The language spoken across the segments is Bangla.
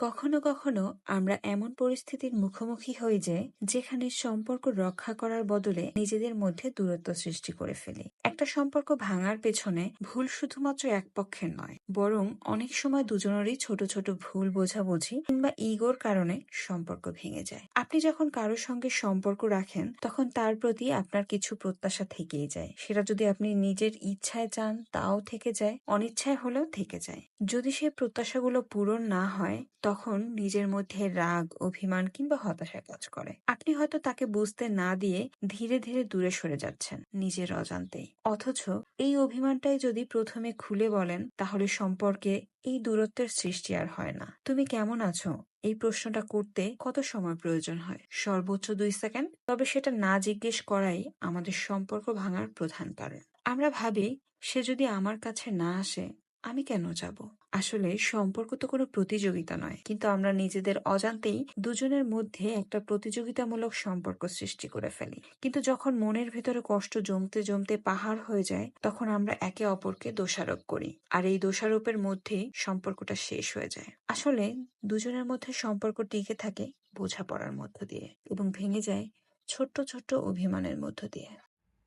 কখনো কখনো আমরা এমন পরিস্থিতির মুখোমুখি হই যে যেখানে সম্পর্ক রক্ষা করার বদলে নিজেদের মধ্যে দূরত্ব সৃষ্টি করে ফেলি। একটা সম্পর্ক ভাঙার পেছনে ভুল শুধুমাত্র এক পক্ষের নয়, বরং অনেক সময় দুজনেরই ছোট ছোট ভুল বোঝাবুঝি কিংবা ইগোর কারণে সম্পর্ক ভেঙে যায়। আপনি যখন কারোর সঙ্গে সম্পর্ক রাখেন তখন তার প্রতি আপনার কিছু প্রত্যাশা থেকেই যায়। সেটা যদি আপনি নিজের ইচ্ছায় চান তাও থেকে যায়, অনিচ্ছায় হলেও থেকে যায়। যদি সেই প্রত্যাশাগুলো পূরণ না হয় তখন নিজের মধ্যে রাগ, অভিমান কিংবা হতাশা কাজ করে। আপনি হয়তো তাকে বুঝতে না দিয়ে ধীরে ধীরে দূরে সরে যাচ্ছেন নিজের অজান্তেই। অথচ এই অভিমানটাই যদি প্রথমে খুলে বলেন তাহলে সম্পর্কে এই দূরত্বের সৃষ্টি আর হয় না। তুমি কেমন আছো? এই প্রশ্নটা করতে কত সময় প্রয়োজন হয়? সর্বোচ্চ 2 সেকেন্ড। তবে সেটা না জিজ্ঞেস করাই আমাদের সম্পর্ক ভাঙার প্রধান কারণ। আমরা ভাবি, সে যদি আমার কাছে না আসে আমি কেন যাব? আসলে সম্পর্ক তো কোনো প্রতিযোগিতা নয়, কিন্তু আমরা নিজেদের অজান্তেই দুজনের মধ্যে একটা প্রতিযোগিতামূলক সম্পর্ক সৃষ্টি করে ফেলি। কিন্তু যখন মনের ভেতরে কষ্ট জমতে জমতে পাহাড় হয়ে যায় তখন আমরা একে অপরকে দোষারোপ করি, আর এই দোষারোপের মধ্যেই সম্পর্কটা শেষ হয়ে যায়। আসলে দুজনের মধ্যে সম্পর্ক টিকে থাকে বোঝাপড়ার মধ্য দিয়ে এবং ভেঙে যায় ছোট্ট ছোট্ট অভিমানের মধ্য দিয়ে।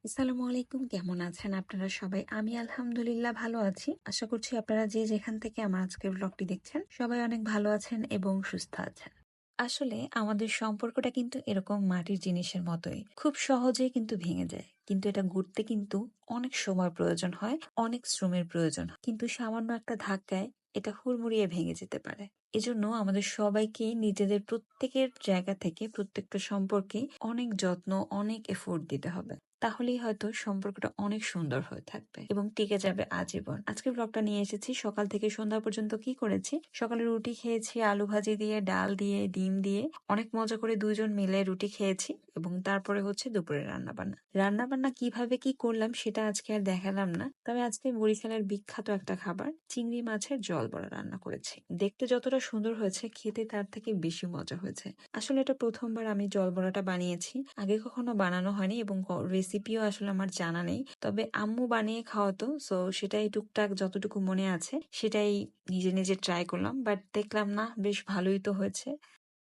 আসসালামু আলাইকুম, কেমন আছেন আপনারা সবাই? আমি আলহামদুলিল্লাহ ভালো আছি। আশা করছি আপনারা যে যেখান থেকে আমার আজকের ব্লগটি দেখছেন সবাই অনেক ভালো আছেন এবং সুস্থ আছেন। আসলে আমাদের সম্পর্কটা কিন্তু এরকম মাটির জিনিসের মতোই, খুব সহজেই কিন্তু ভেঙে যায়। কিন্তু এটা গড়তে কিন্তু অনেক সময় প্রয়োজন হয়, অনেক শ্রমের প্রয়োজন হয়। কিন্তু সামান্য একটা ধাক্কায় এটা হুড়মুড়িয়ে ভেঙে যেতে পারে। এজন্য আমাদের সবাইকে নিজেদের প্রত্যেকের জায়গা থেকে প্রত্যেকটা সম্পর্কে অনেক যত্ন, অনেক এফোর্ট দিতে হবে। তাহলেই হয়তো সম্পর্কটা অনেক সুন্দর হয়ে থাকবে এবং টিকে যাবে আজীবন। আজকে ব্লগটা নিয়ে এসেছি সকাল থেকে সন্ধ্যা পর্যন্ত কি করেছি। সকালে রুটি খেয়েছি আলু ভাজি দিয়ে, ডাল দিয়ে, ডিম দিয়ে। অনেক মজা করে দুইজন মিলে রুটি খেয়েছি এবং তারপরে হচ্ছে দুপুরে রান্না বান্না কিভাবে কি করলাম সেটা আজকে আর দেখালাম না। তবে আজকে বরিশালের বিখ্যাত একটা খাবার চিংড়ি মাছের জল বড়া রান্না করেছি। দেখতে যতটা সুন্দর হয়েছে খেতে তার থেকে বেশি মজা হয়েছে। আসলে এটা প্রথমবার আমি জল বড়াটা বানিয়েছি, আগে কখনো বানানো হয়নি এবং রেসিপিও আসলে আমার জানা নেই। তবে আম্মু বানিয়ে খাওয়াতো, সো সেটাই টুকটাক যতটুকু মনে আছে সেটাই নিজে নিজে ট্রাই করলাম। বাট দেখলাম না, বেশ ভালোই তো হয়েছে।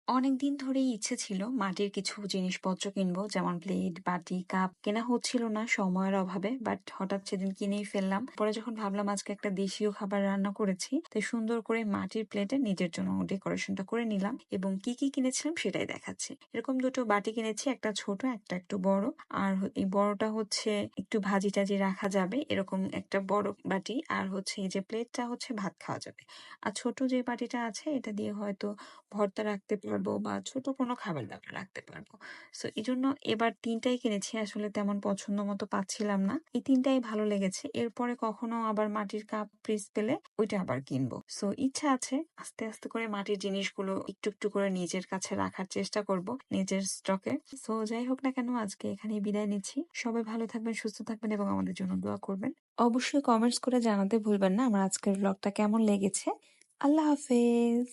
অনেকদিন ধরেই ইচ্ছে ছিল মাটির কিছু জিনিসপত্র কিনবো, যেমন প্লেট, বাটি, কাপ। কেনা হচ্ছিল না সময়ের অভাবে, বাট হঠাৎ সেদিন কিনেই ফেললাম। পরে যখন ভাবলাম আজকে একটা দেশীয় খাবার রান্না করেছি, তাই সুন্দর করে মাটির প্লেটে নিজের জন্য ডেকোরেশনটা করে নিলাম এবং কি কি কিনেছিলাম সেটাই দেখাচ্ছি। এরকম দুটো বাটি কিনেছি, একটা ছোট একটা একটু বড়। আর এই বড়টা হচ্ছে একটু ভাজি টাজি রাখা যাবে এরকম একটা বড় বাটি, আর হচ্ছে এই যে প্লেটটা হচ্ছে ভাত খাওয়া যাবে। আর ছোট যে বাটিটা আছে এটা দিয়ে হয়তো ভর্তা রাখতে পারবো বা ছোট কোনো খাবার দাবার রাখতে পারবো। সো এই জন্য এবার তিনটাই কিনেছি। আসলে তেমন পছন্দ মতো পাচ্ছিলাম না, এই তিনটাই ভালো লেগেছে। এরপরে কখনো আবার মাটির কাপ পিস পেলে ওইটা আবার কিনবো। সো ইচ্ছা আছে আস্তে আস্তে করে মাটির জিনিসগুলো একটু একটু করে নিজের কাছে রাখার চেষ্টা করব, নিজের স্টকে। সো যাই হোক না কেন, আজকে এখানেই বিদায় নিচ্ছি। সবাই ভালো থাকবেন, সুস্থ থাকবেন এবং আমাদের জন্য দোয়া করবেন। অবশ্যই কমেন্টস করে জানাতে ভুলবেন না আমার আজকের ব্লগটা কেমন লেগেছে। আল্লাহ হাফেজ।